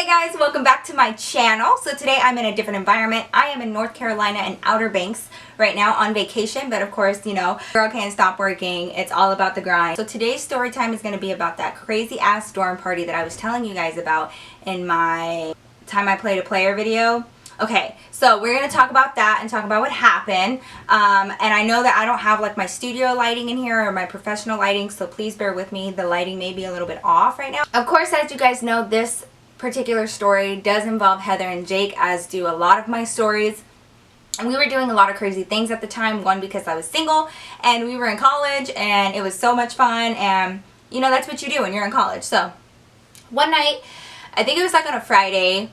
Hey guys, welcome back to my channel. So today I'm in a different environment. I am in North Carolina in Outer Banks right now on vacation, but of course, you know, girl can't stop working. It's all about the grind. So today's story time is going to be about that crazy ass dorm party that I was telling you guys about in my time I played a player video. Okay, so we're going to talk about that and talk about what happened. And I know that I don't have like my studio lighting in here or my professional lighting, so please bear with me. The lighting may be a little bit off right now. Of course, as you guys know, this particular story does involve Heather and Jake, as do a lot of my stories. And we were doing a lot of crazy things at the time. One, because I was single and we were in college and it was so much fun, and you know, that's what you do when you're in college. So one night, I think it was like on a Friday,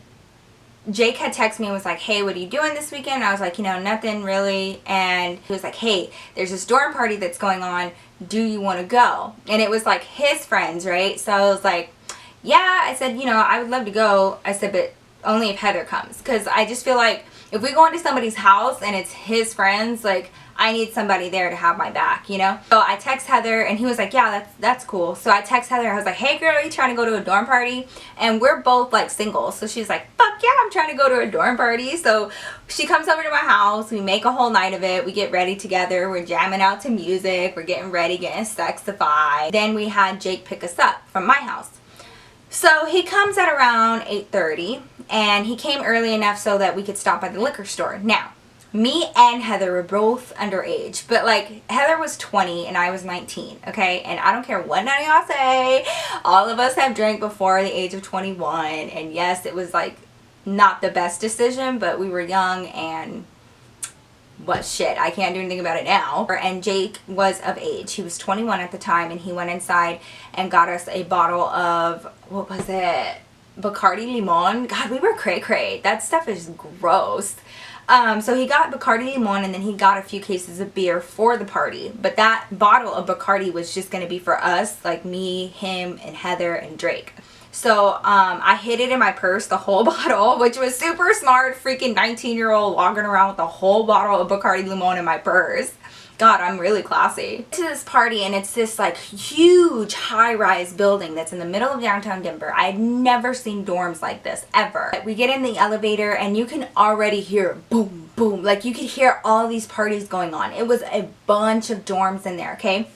Jake had texted me and was like, hey, what are you doing this weekend? I was like, you know, nothing really. And he was like, hey, there's this dorm party that's going on. Do you want to go? And it was like his friends, right? So I was like, yeah. I said, you know, I would love to go. I said, but only if Heather comes. Because I just feel like if we go into somebody's house and it's his friends, like, I need somebody there to have my back, you know? So I text Heather and he was like, yeah, that's cool. So I text Heather, I was like, hey girl, are you trying to go to a dorm party? And we're both like single. So she's like, fuck yeah, I'm trying to go to a dorm party. So she comes over to my house, we make a whole night of it, we get ready together, we're jamming out to music, we're getting ready, getting sexified. Then we had Jake pick us up from my house. So he comes at around 8:30 and he came early enough so that we could stop at the liquor store. Now, me and Heather were both underage, but like Heather was 20 and I was 19, okay? And I don't care what none of y'all say, all of us have drank before the age of 21, and yes, it was like not the best decision, but we were young and what shit, I can't do anything about it now. And Jake was of age. He was 21 at the time, and he went inside and got us a bottle of, what was it? Bacardi Limon. God, we were cray-cray. That stuff is gross. So he got Bacardi Limon, and then he got a few cases of beer for the party. But that bottle of Bacardi was just going to be for us, like me, him, and Heather, and Drake. So I hid it in my purse, the whole bottle, which was super smart. Freaking 19-year-old walking around with a whole bottle of Bacardi Limon in my purse. God, I'm really classy. To this party, and it's this like huge high-rise building that's in the middle of downtown Denver. I had never seen dorms like this ever. We get in the elevator and you can already hear boom, boom. Like you could hear all these parties going on. It was a bunch of dorms in there, okay?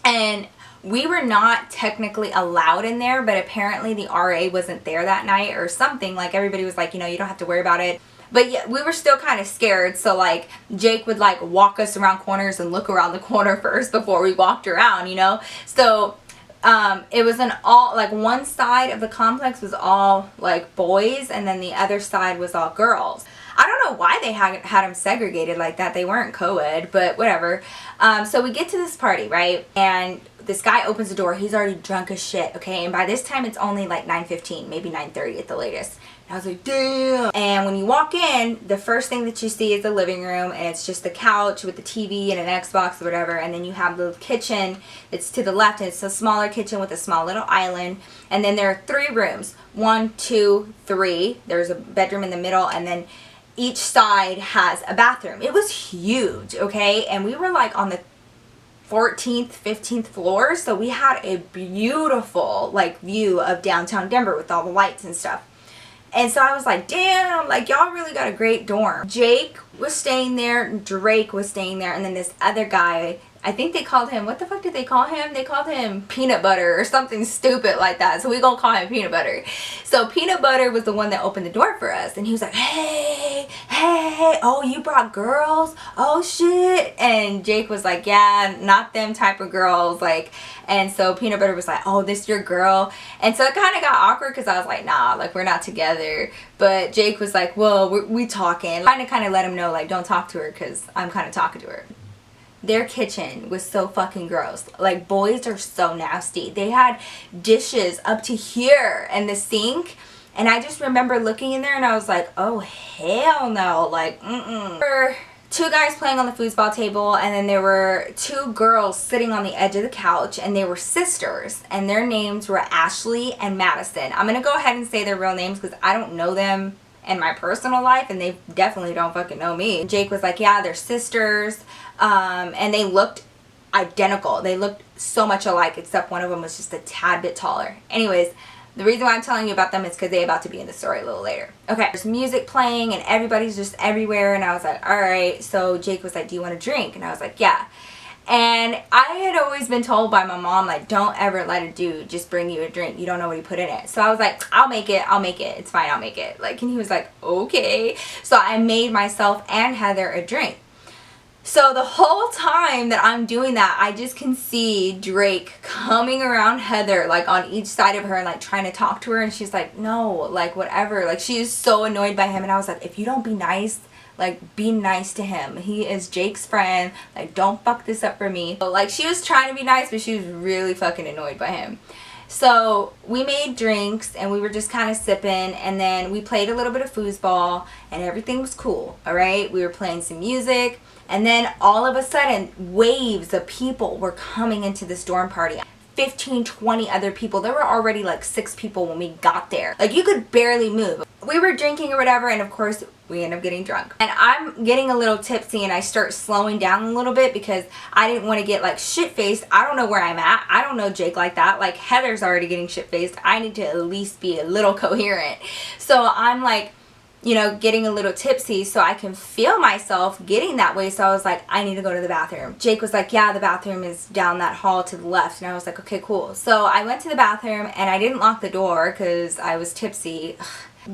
And we were not technically allowed in there, but apparently the RA wasn't there that night or something. Like everybody was like, you know, you don't have to worry about it. But yeah, we were still kind of scared, so like Jake would like walk us around corners and look around the corner first before we walked around, you know? So it was an all, like one side of the complex was all like boys and then the other side was all girls. I don't know why they had them segregated like that. They weren't co-ed, but whatever. So we get to this party, right? And this guy opens the door. He's already drunk as shit, okay? And by this time, it's only like 9:15, maybe 9:30 at the latest. And I was like, damn. And when you walk in, the first thing that you see is the living room, and it's just the couch with the TV and an Xbox or whatever. And then you have the kitchen that's to the left, and it's a smaller kitchen with a small little island. And then there are 3 rooms. 1, 2, 3. There's a bedroom in the middle, and then each side has a bathroom. It was huge, okay? And we were like on the 14th, 15th floor, so we had a beautiful like view of downtown Denver with all the lights and stuff. And so I was like, damn, like y'all really got a great dorm. Jake was staying there, Drake was staying there, and then this other guy, I think they called him, what the fuck did they call him? They called him Peanut Butter or something stupid like that. So we gonna call him Peanut Butter. So Peanut Butter was the one that opened the door for us. And he was like, hey, oh, you brought girls? Oh shit. And Jake was like, yeah, not them type of girls. Like, and so Peanut Butter was like, oh, this your girl? And so it kind of got awkward because I was like, nah, like we're not together. But Jake was like, well, we talking. Kind of let him know, like, don't talk to her because I'm kind of talking to her. Their kitchen was so fucking gross. Like, boys are so nasty. They had dishes up to here and the sink. And I just remember looking in there and I was like, oh, hell no. Like, There were 2 guys playing on the foosball table, and then there were 2 girls sitting on the edge of the couch, and they were sisters. And their names were Ashley and Madison. I'm going to go ahead and say their real names because I don't know them in my personal life, and they definitely don't fucking know me. Jake was like, yeah, they're sisters. And they looked identical. They looked so much alike, except one of them was just a tad bit taller. Anyways, The reason why I'm telling you about them is because they're about to be in the story a little later. Okay, there's music playing and everybody's just everywhere, and I was like, alright. So Jake was like, do you want a drink? And I was like, yeah. And I had always been told by my mom, like, don't ever let a dude just bring you a drink. You don't know what he put in it. So I was like, I'll make it. It's fine, I'll make it. Like, and he was like, okay. So I made myself and Heather a drink. So the whole time that I'm doing that, I just can see Drake coming around Heather, like on each side of her and like trying to talk to her. And she's like, no, like whatever. Like she is so annoyed by him. And I was like, if you don't be nice, like be nice to him. He is Jake's friend. Like don't fuck this up for me. So, like she was trying to be nice, but she was really fucking annoyed by him. So we made drinks and we were just kind of sipping, and then we played a little bit of foosball and everything was cool. Alright, we were playing some music. And then all of a sudden, waves of people were coming into this dorm party. 15, 20 other people. There were already like 6 people when we got there. Like you could barely move. We were drinking or whatever, and of course we end up getting drunk. And I'm getting a little tipsy and I start slowing down a little bit because I didn't want to get like shit-faced. I don't know where I'm at. I don't know Jake like that. Like Heather's already getting shit-faced. I need to at least be a little coherent. So I'm like, you know, getting a little tipsy so I can feel myself getting that way. So I was like, I need to go to the bathroom. Jake was like, yeah, the bathroom is down that hall to the left. And I was like, okay, cool. So I went to the bathroom and I didn't lock the door because I was tipsy.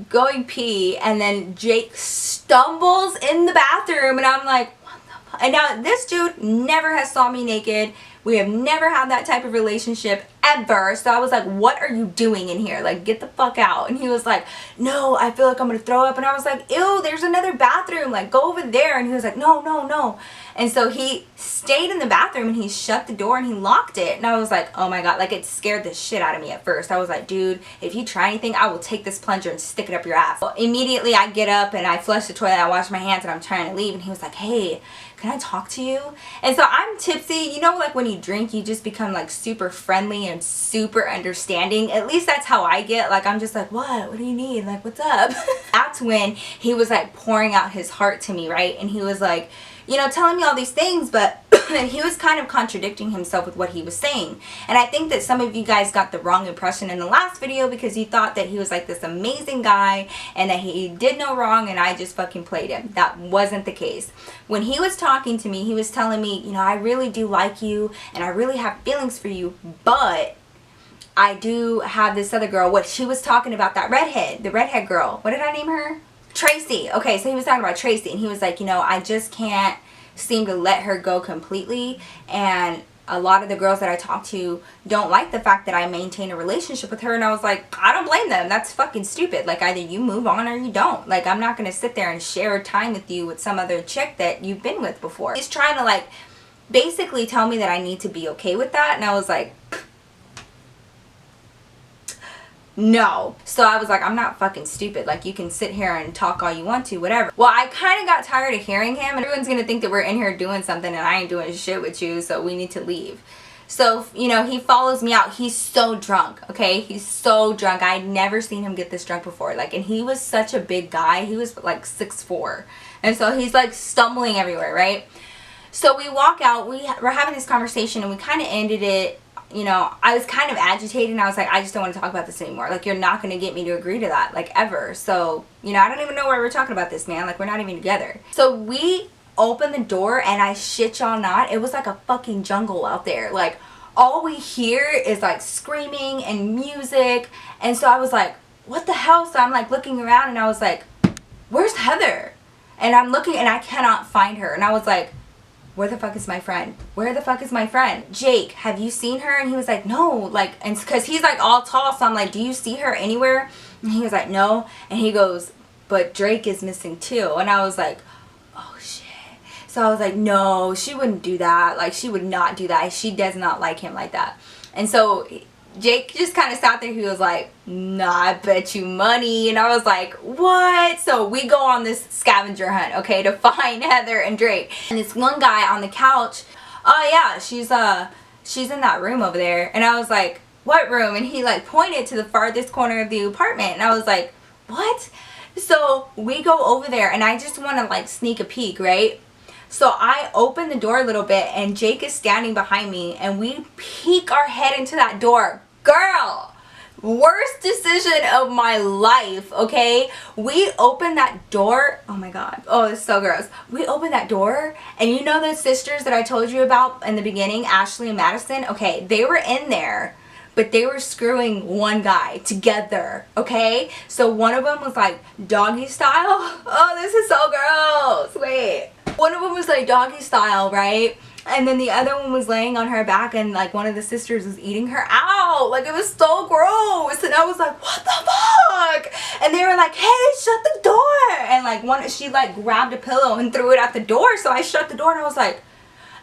Going pee, and then Jake stumbles in the bathroom and I'm like, what the fuck? And now this dude never has saw me naked. We have never had that type of relationship ever. So I was like, what are you doing in here? Like, get the fuck out. And he was like, no, I feel like I'm gonna throw up. And I was like, ew, there's another bathroom. Like, go over there. And he was like, no, no, no. And so he stayed in the bathroom and he shut the door and he locked it. And I was like, oh my God, like it scared the shit out of me at first. I was like, dude, if you try anything, I will take this plunger and stick it up your ass. Well, immediately I get up and I flush the toilet, I wash my hands, and I'm trying to leave. And he was like, hey, can I talk to you? And so I'm tipsy. You know, like when you drink, you just become like super friendly and super understanding. At least that's how I get. Like I'm just like, what do you need? Like, what's up? That's when he was like pouring out his heart to me, right? And he was like, you know, telling me all these things, but he was kind of contradicting himself with what he was saying. And I think that some of you guys got the wrong impression in the last video because you thought that he was like this amazing guy and that he did no wrong and I just fucking played him. That wasn't the case. When he was talking to me, he was telling me, you know, I really do like you and I really have feelings for you, but I do have this other girl. What she was talking about, that redhead, the redhead girl. What did I name her? Tracy. Okay, so he was talking about Tracy and he was like, you know, I just can't seem to let her go completely, and a lot of the girls that I talk to don't like the fact that I maintain a relationship with her. And I was like, I don't blame them. That's fucking stupid. Like either you move on or you don't. Like I'm not going to sit there and share time with you with some other chick that you've been with before. He's trying to like basically tell me that I need to be okay with that, and I was like, no. So I was like, I'm not fucking stupid. Like you can sit here and talk all you want to, whatever. Well, I kind of got tired of hearing him, and everyone's gonna think that we're in here doing something and I ain't doing shit with you, so we need to leave. So, you know, he follows me out. He's so drunk, okay? He's so drunk. I'd never seen him get this drunk before. Like, and he was such a big guy. He was like 6'4". And so he's like stumbling everywhere, right? So we walk out, we're having this conversation, and we kind of ended it. You know, I was kind of agitated and I was like, I just don't want to talk about this anymore. Like, you're not going to get me to agree to that, like, ever. So, you know, I don't even know why we're talking about this, man. Like, we're not even together. So we opened the door and I shit y'all not, it was like a fucking jungle out there. Like, all we hear is like screaming and music. And so I was like, what the hell? So I'm like looking around and I was like, where's Heather? And I'm looking and I cannot find her. And I was like, where the fuck is my friend? Where the fuck is my friend? Jake, have you seen her? And he was like, no. Like, and because he's like all tall, so I'm like, do you see her anywhere? And he was like, no. And he goes, but Drake is missing too. And I was like, oh shit. So I was like, no, she wouldn't do that. Like, she would not do that. She does not like him like that. And so Jake just kind of sat there. He was like, nah, I bet you money. And I was like, what? So we go on this scavenger hunt, okay, to find Heather and Drake. And this one guy on the couch, oh yeah, she's in that room over there. And I was like, what room? And he like pointed to the farthest corner of the apartment. And I was like, what? So we go over there and I just want to like sneak a peek, right? So I open the door a little bit and Jake is standing behind me and we peek our head into that door. Girl, Worst decision of my life, okay? We opened that door. Oh my god. Oh, it's so gross. We opened that door, and you know those sisters that I told you about in the beginning, Ashley and Madison? Okay, they were in there, but they were screwing one guy together, okay? So one of them was like doggy style. Oh, this is so gross. Wait. One of them was like doggy style, right? And then the other one was laying on her back, and like one of the sisters was eating her out. Like, it was so gross. And I was like, what the fuck? And they were like, hey, shut the door. And like she like grabbed a pillow and threw it at the door. So I shut the door, and I was like,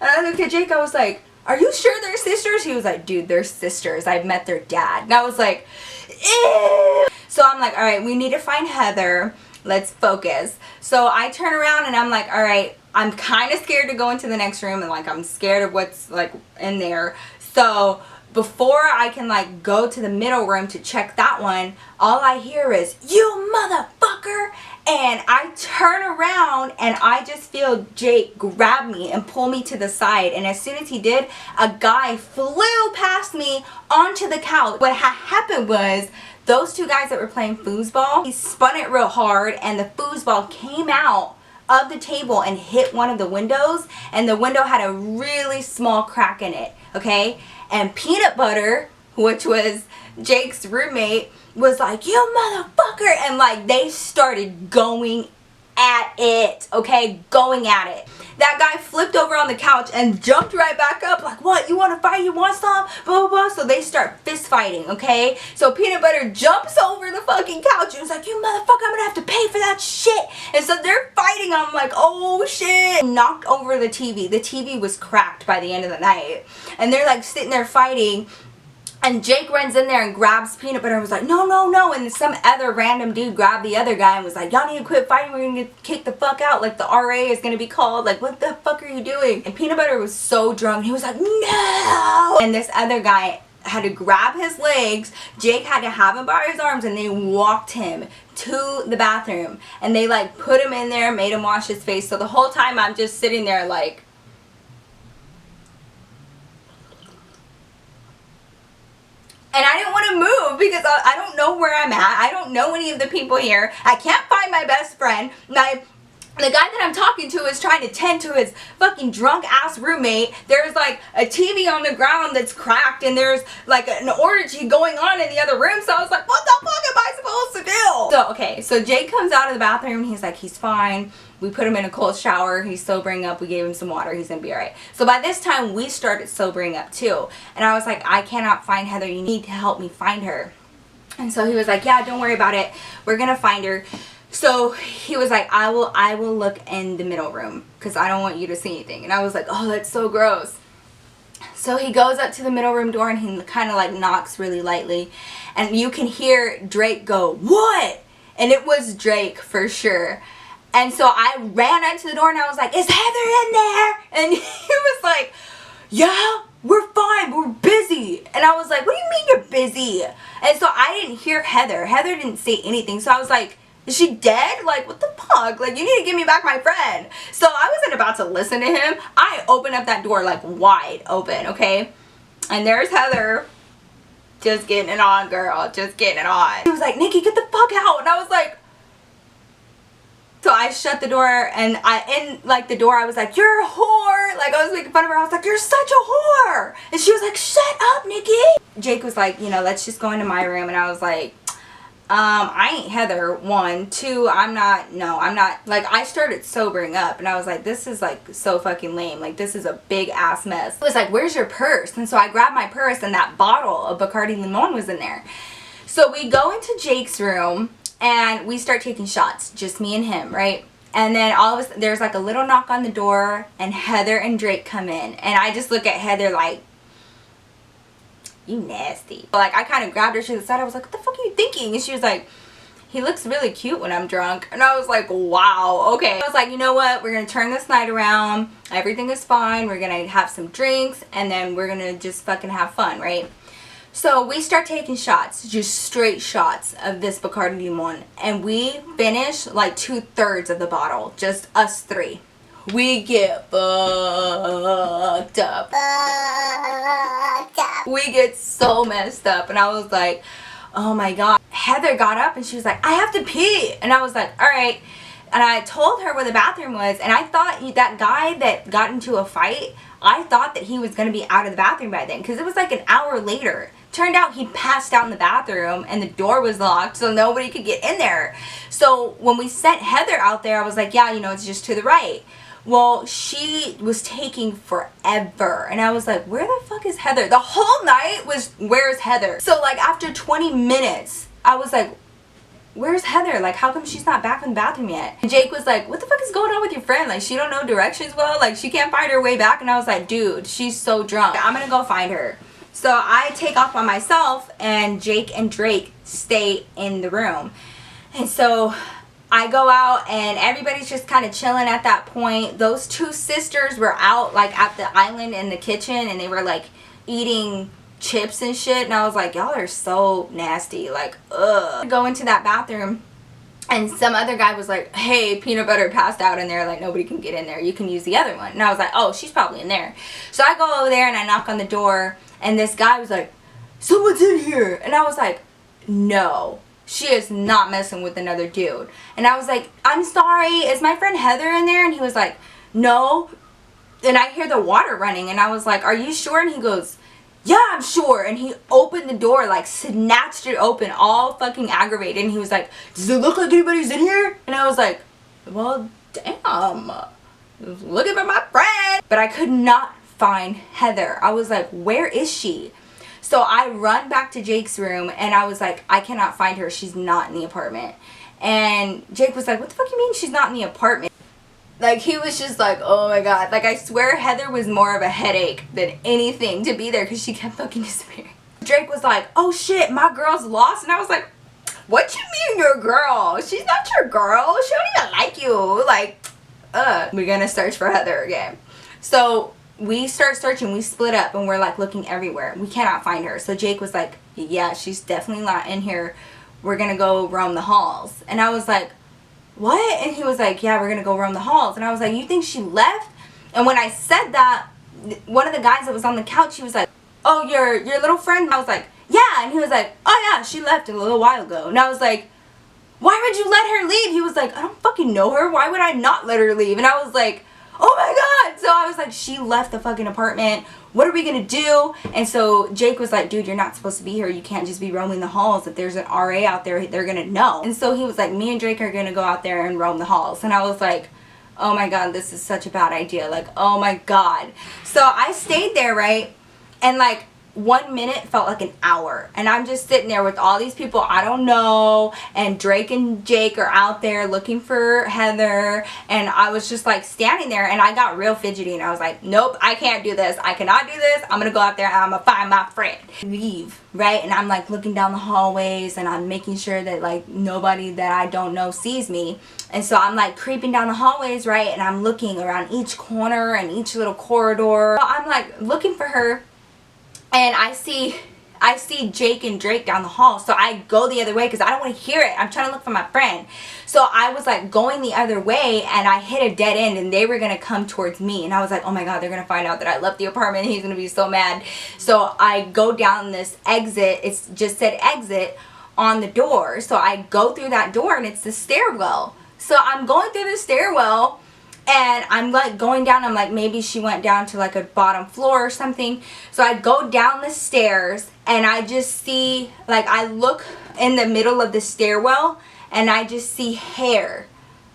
and I looked at Jake, I was like, are you sure they're sisters? He was like, dude, they're sisters. I've met their dad. And I was like, ew. So I'm like, all right, we need to find Heather. Let's focus. So I turn around and I'm like, all right, I'm kind of scared to go into the next room, and like I'm scared of what's like in there. So before I can like go to the middle room to check that one, all I hear is, you motherfucker. And I turn around and I just feel Jake grab me and pull me to the side. And as soon as he did, a guy flew past me onto the couch. What happened was, those two guys that were playing foosball, he spun it real hard, and the foosball came out of the table and hit one of the windows, and the window had a really small crack in it, okay? And Peanut Butter, which was Jake's roommate, was like, you motherfucker, and like they started going at it, okay? Going at it. That guy flipped over on the couch and jumped right back up like, what, you want to fight, you want some, blah blah blah. So they start fist fighting, okay? So Peanut Butter jumps over the fucking couch and was like, you motherfucker, I'm gonna have to pay for that shit. And so they're fighting. I'm like, oh shit. Knocked over the TV. The TV was cracked by the end of the night, and they're like sitting there fighting. And Jake runs in there and grabs Peanut Butter and was like, no, no, no. And some other random dude grabbed the other guy and was like, y'all need to quit fighting. We're going to get kicked the fuck out. Like, the RA is going to be called. Like, what the fuck are you doing? And Peanut Butter was so drunk. He was like, no. And this other guy had to grab his legs. Jake had to have him by his arms, and they walked him to the bathroom. And they, like, put him in there, made him wash his face. So the whole time I'm just sitting there like, and I didn't want to move because I don't know where I'm at. I don't know any of the people here. I can't find my best friend. The guy that I'm talking to is trying to tend to his fucking drunk ass roommate. There's like a TV on the ground that's cracked, and there's like an orgy going on in the other room. So I was like, what the fuck am I supposed to do? So, okay, so Jake comes out of the bathroom. He's like, he's fine. We put him in a cold shower. He's sobering up. We gave him some water. He's going to be all right. So by this time, we started sobering up too. And I was like, I cannot find Heather. You need to help me find her. And so he was like, yeah, don't worry about it. We're going to find her. So he was like, I will look in the middle room because I don't want you to see anything. And I was like, oh, that's so gross. So he goes up to the middle room door, and he kind of like knocks really lightly. And you can hear Drake go, what? And it was Drake for sure. And so I ran out to the door, and I was like, is Heather in there? And he was like, yeah, we're fine, we're busy. And I was like, what do you mean you're busy? And so I didn't hear Heather. Heather didn't say anything. So I was like, is she dead? Like, what the fuck? Like, you need to give me back my friend. So I wasn't about to listen to him. I opened up that door like wide open, okay? And there's Heather. Just getting it on, girl. Just getting it on. He was like, Nikki, get the fuck out. And I was like, so I shut the door, and in like the door I was like, you're a whore. Like, I was making fun of her. I was like, you're such a whore. And she was like, shut up, Nikki. Jake was like, you know, let's just go into my room. And I was like, I ain't Heather, 1. 2, I'm not, like, I started sobering up, and I was like, this is like so fucking lame. Like, this is a big ass mess. It was like, where's your purse? And so I grabbed my purse, and that bottle of Bacardi Limon was in there. So we go into Jake's room, and we start taking shots, just me and him, right? And then all of a sudden, there's like a little knock on the door, and Heather and Drake come in. And I just look at Heather like, you nasty. Like, I kind of grabbed her to the side. I was like, what the fuck are you thinking? And she was like, he looks really cute when I'm drunk. And I was like, wow, okay. I was like, you know what? We're going to turn this night around. Everything is fine. We're going to have some drinks, and then we're going to just fucking have fun, right? So we start taking shots, just straight shots of this Bacardi Limon, and we finish like 2/3 of the bottle, just us 3. We get fucked up. We get so messed up, and I was like, oh my god. Heather got up and she was like, I have to pee. And I was like, all right. And I told her where the bathroom was, and I thought that guy that got into a fight, I thought that he was going to be out of the bathroom by then, because it was like an hour later. Turned out he passed out in the bathroom and the door was locked, so nobody could get in there. So when we sent Heather out there, I was like, yeah, you know, it's just to the right. Well, she was taking forever, and I was like, where the fuck is Heather? The whole night was, where's Heather? So like after 20 minutes, I was like, where's Heather? Like, how come she's not back from the bathroom yet? And Jake was like, what the fuck is going on with your friend? Like, she don't know directions well? Like, she can't find her way back? And I was like, dude, she's so drunk. I'm gonna go find her. So I take off by myself, and Jake and Drake stay in the room. And so I go out, and everybody's just kind of chilling at that point. Those two sisters were out, like, at the island in the kitchen, and they were, like, eating chips and shit, and I was like, y'all are so nasty, like, ugh. Go into that bathroom, and some other guy was like, hey, peanut butter passed out in there, like, nobody can get in there, you can use the other one. And I was like, oh, she's probably in there. So I go over there and I knock on the door, and this guy was like, someone's in here. And I was like, no, she is not messing with another dude. And I was like, I'm sorry, is my friend Heather in there? And he was like, no. And I hear the water running, and I was like, are you sure? And he goes, yeah, I'm sure. And he opened the door, like snatched it open, all fucking aggravated. And he was like, does it look like anybody's in here? And I was like, well, damn, looking for my friend. But I could not find Heather. I was like, where is she? So I run back to Jake's room, and I was like, I cannot find her. She's not in the apartment. And Jake was like, what the fuck you mean she's not in the apartment? Like, he was just like, oh my god. Like, I swear Heather was more of a headache than anything to be there, because she kept fucking disappearing. Drake was like, oh shit, my girl's lost. And I was like, what you mean your girl? She's not your girl. She don't even like you. Like, we're gonna search for Heather again. So we start searching. We split up, and we're like looking everywhere. We cannot find her. So Jake was like, yeah, she's definitely not in here. We're gonna go roam the halls. And I was like, what? And he was like, yeah, we're gonna go roam the halls. And I was like, you think she left? And when I said that, one of the guys that was on the couch, he was like, oh, your little friend? And I was like, yeah. And he was like, oh yeah, she left a little while ago. And I was like, why would you let her leave? He was like, I don't fucking know her. Why would I not let her leave? And I was like, oh my god. So I was like, she left the fucking apartment. What are we gonna do? And so Jake was like, dude, you're not supposed to be here. You can't just be roaming the halls. If there's an RA out there, they're gonna know. And so he was like, me and Drake are gonna go out there and roam the halls. And I was like, oh my god, this is such a bad idea. Like, oh my god. So I stayed there, right? And like, 1 minute felt like an hour, and I'm just sitting there with all these people I don't know, and Drake and Jake are out there looking for Heather, and I was just like standing there, and I got real fidgety, and I was like, nope, I can't do this. I cannot do this. I'm gonna go out there and I'm gonna find my friend. Leave, right? And I'm like looking down the hallways, and I'm making sure that like nobody that I don't know sees me. And so I'm like creeping down the hallways, right? And I'm looking around each corner and each little corridor. So I'm like looking for her. And I see Jake and Drake down the hall. So I go the other way because I don't want to hear it. I'm trying to look for my friend. So I was like going the other way, and I hit a dead end, and they were going to come towards me. And I was like, oh my god, they're going to find out that I left the apartment, and he's going to be so mad. So I go down this exit. It's just said exit on the door. So I go through that door, and it's the stairwell. So I'm going through the stairwell, and I'm like going down. I'm like, maybe she went down to like a bottom floor or something. So I go down the stairs, and I just see, like, I look in the middle of the stairwell, and I just see hair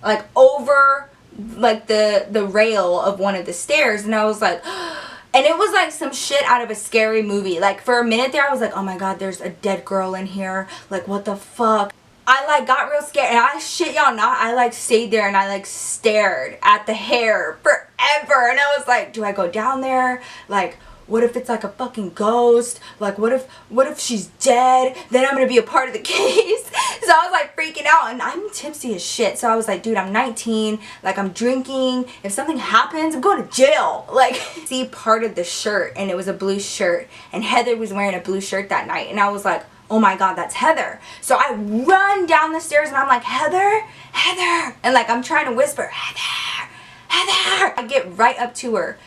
like over like the rail of one of the stairs. And I was like, and it was like some shit out of a scary movie. Like, for a minute there I was like, oh my god, there's a dead girl in here. Like, what the fuck? I like got real scared, and I shit y'all not, I like stayed there and I like stared at the hair forever. And I was like, do I go down there? Like, what if it's like a fucking ghost? Like, what if she's dead? Then I'm gonna be a part of the case. So I was like freaking out, and I'm tipsy as shit. So I was like, dude, I'm 19, like, I'm drinking. If something happens, I'm going to jail. Like, see part of the shirt, and it was a blue shirt, and Heather was wearing a blue shirt that night. And I was like, oh my god, that's Heather. So I run down the stairs, and I'm like, Heather, Heather, and like I'm trying to whisper, Heather, Heather. I get right up to her.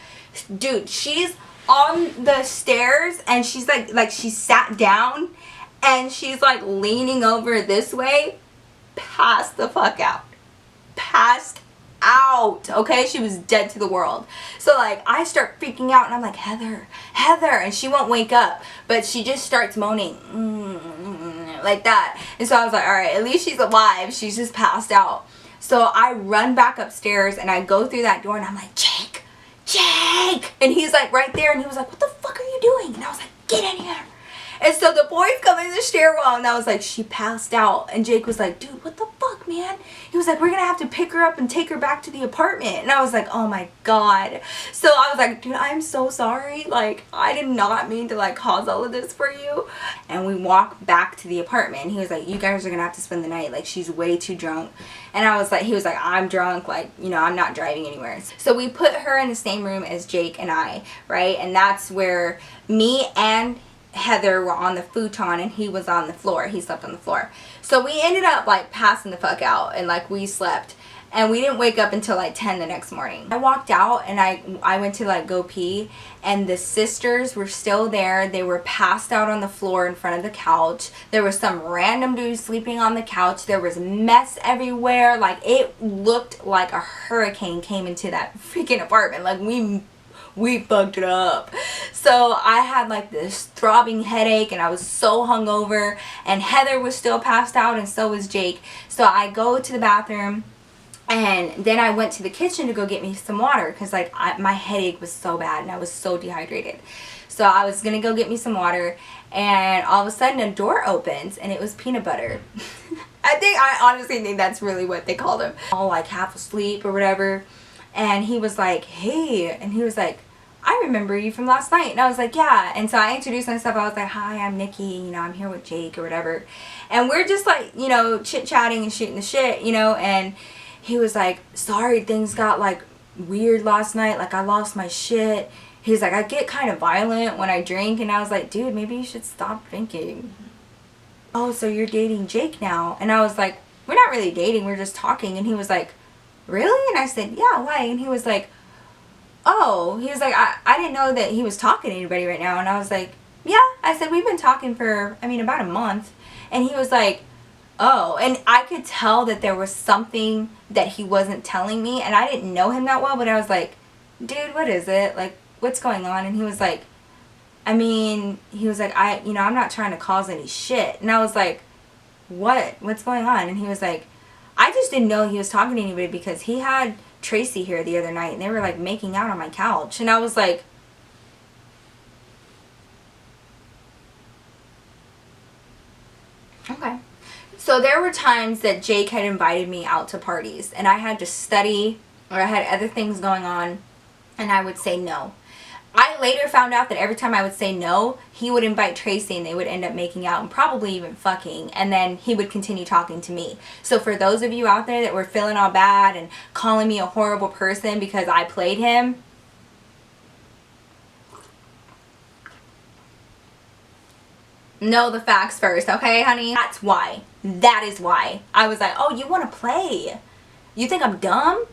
Dude, she's on the stairs, and she's like she sat down, and she's like leaning over this way, passed the fuck out. Passed out. Okay, she was dead to the world. So like I start freaking out and I'm like, Heather, and she won't wake up, but she just starts moaning like that. And so I was like, all right, at least she's alive. She's just passed out. So I run back upstairs and I go through that door and I'm like, Jake, and he's like right there, and he was like, what the fuck are you doing? And I was like, get in here. And so the boys come in the stairwell and I was like, she passed out. And Jake was like, dude, what the fuck, man? He was like, we're gonna have to pick her up and take her back to the apartment. And I was like, oh my god. So I was like, dude, I'm so sorry. Like, I did not mean to like cause all of this for you. And we walked back to the apartment and he was like, you guys are gonna have to spend the night. Like, she's way too drunk. And I was like, he was like, I'm drunk. Like, you know, I'm not driving anywhere. So we put her in the same room as Jake and I, right? And that's where me and Heather were on the futon and he was on the floor. He slept on the floor. So we ended up like passing the fuck out, and like we slept, and we didn't wake up until like 10 the next morning. I walked out and I went to like go pee, and the sisters were still there. They were passed out on the floor in front of the couch. There was some random dude sleeping on the couch. There was mess everywhere. Like, it looked like a hurricane came into that freaking apartment. Like, we fucked it up. So I had like this throbbing headache and I was so hungover, and Heather was still passed out and so was Jake. So I go to the bathroom and then I went to the kitchen to go get me some water because like my headache was so bad and I was so dehydrated. So I was gonna go get me some water, and all of a sudden a door opens and it was Peanut Butter. I honestly think that's really what they called him. All like half asleep or whatever. And he was like, hey, and he was like, I remember you from last night. And I was like, yeah. And so I introduced myself. I was like, hi, I'm Nikki. You know, I'm here with Jake or whatever. And we're just like, you know, chit-chatting and shooting the shit, you know. And he was like, sorry, things got like weird last night. Like, I lost my shit. He's like, I get kind of violent when I drink. And I was like, dude, maybe you should stop drinking. Oh, so you're dating Jake now? And I was like, we're not really dating. We're just talking. And he was like, really? And I said, yeah, why? And he was like, oh, he was like, I didn't know that he was talking to anybody right now. And I was like, yeah. I said, we've been talking for, I mean, about a month. And he was like, oh. And I could tell that there was something that he wasn't telling me. And I didn't know him that well, but I was like, dude, what is it? Like, what's going on? And he was like, I mean, he was like, I'm not trying to cause any shit. And I was like, what's going on? And he was like, I just didn't know he was talking to anybody because he had Tracy here the other night and they were like making out on my couch. And I was like, okay. So there were times that Jake had invited me out to parties and I had to study or I had other things going on and I would say no. I later found out that every time I would say no, he would invite Tracy and they would end up making out and probably even fucking, and then he would continue talking to me. So for those of you out there that were feeling all bad and calling me a horrible person because I played him, know the facts first, okay, honey? That's why. That is why. I was like, oh, you want to play? You think I'm dumb?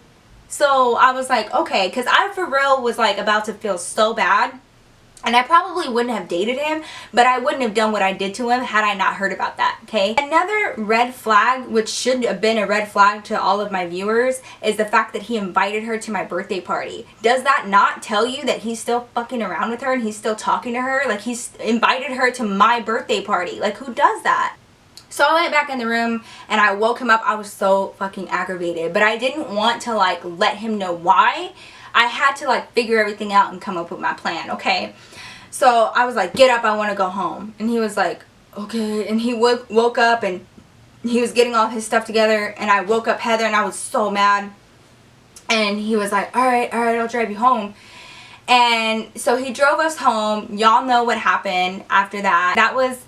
So I was like, okay, because I for real was like about to feel so bad, and I probably wouldn't have dated him, but I wouldn't have done what I did to him had I not heard about that, okay? Another red flag, which should have been a red flag to all of my viewers, is the fact that he invited her to my birthday party. Does that not tell you that he's still fucking around with her and he's still talking to her? Like, he's invited her to my birthday party. Like, who does that? So I went back in the room and I woke him up. I was so fucking aggravated, but I didn't want to like let him know why. I had to like figure everything out and come up with my plan, okay? So I was like, get up, I want to go home. And he was like, okay. And he woke up and he was getting all his stuff together, and I woke up Heather and I was so mad. And he was like, all right, I'll drive you home. And so he drove us home. Y'all know what happened after that. That was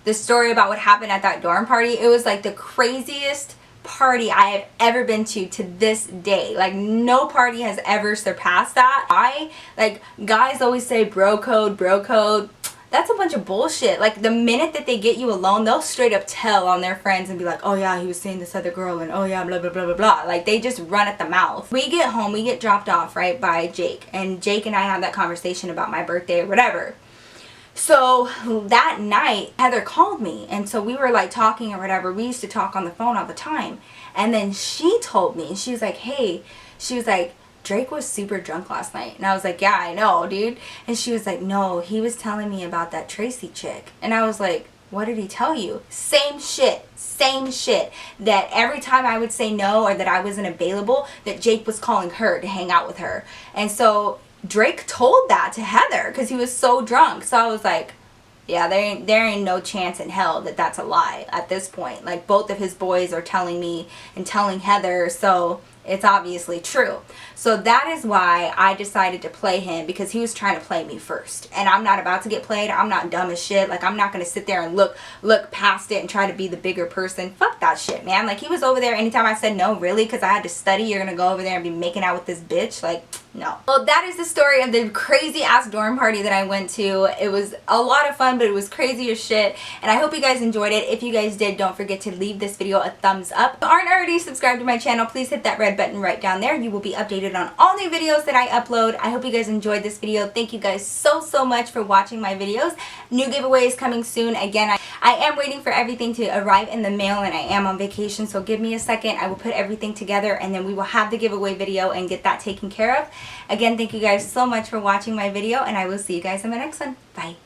the story about what happened at that dorm party. It was like the craziest party I have ever been to this day. Like, no party has ever surpassed that. Like, guys always say bro code. That's a bunch of bullshit. Like, the minute that they get you alone, they'll straight up tell on their friends and be like, oh yeah, he was seeing this other girl, and oh yeah, blah blah blah blah blah. Like, they just run at the mouth. We get home, we get dropped off, right, by Jake, and Jake and I have that conversation about my birthday or whatever. So that night, Heather called me, and so we were like talking or whatever. We used to talk on the phone all the time. And then she told me, she was like, hey, she was like, Drake was super drunk last night. And I was like, yeah, I know, dude. And she was like, no, he was telling me about that Tracy chick. And I was like, what did he tell you? Same shit. Same shit. That every time I would say no or that I wasn't available, that Jake was calling her to hang out with her. And so Drake told that to Heather because he was so drunk. So I was like, yeah, there ain't no chance in hell that that's a lie at this point. Like, both of his boys are telling me and telling Heather, so it's obviously true. So that is why I decided to play him, because he was trying to play me first. And I'm not about to get played. I'm not dumb as shit. Like, I'm not going to sit there and look past it and try to be the bigger person. Fuck that shit, man. Like, he was over there anytime I said no, really, because I had to study. You're going to go over there and be making out with this bitch? Like, no. Well, that is the story of the crazy ass dorm party that I went to. It was a lot of fun, but it was crazy as shit. And I hope you guys enjoyed it. If you guys did, don't forget to leave this video a thumbs up. If you aren't already subscribed to my channel, please hit that red button right down there. You will be updated on all new videos that I upload. I hope you guys enjoyed this video. Thank you guys so much for watching my videos. New giveaways coming soon. Again, I am waiting for everything to arrive in the mail, and I am on vacation, so give me a second. I will put everything together, and then we will have the giveaway video and get that taken care of. Again, thank you guys so much for watching my video, and I will see you guys in my next one. Bye.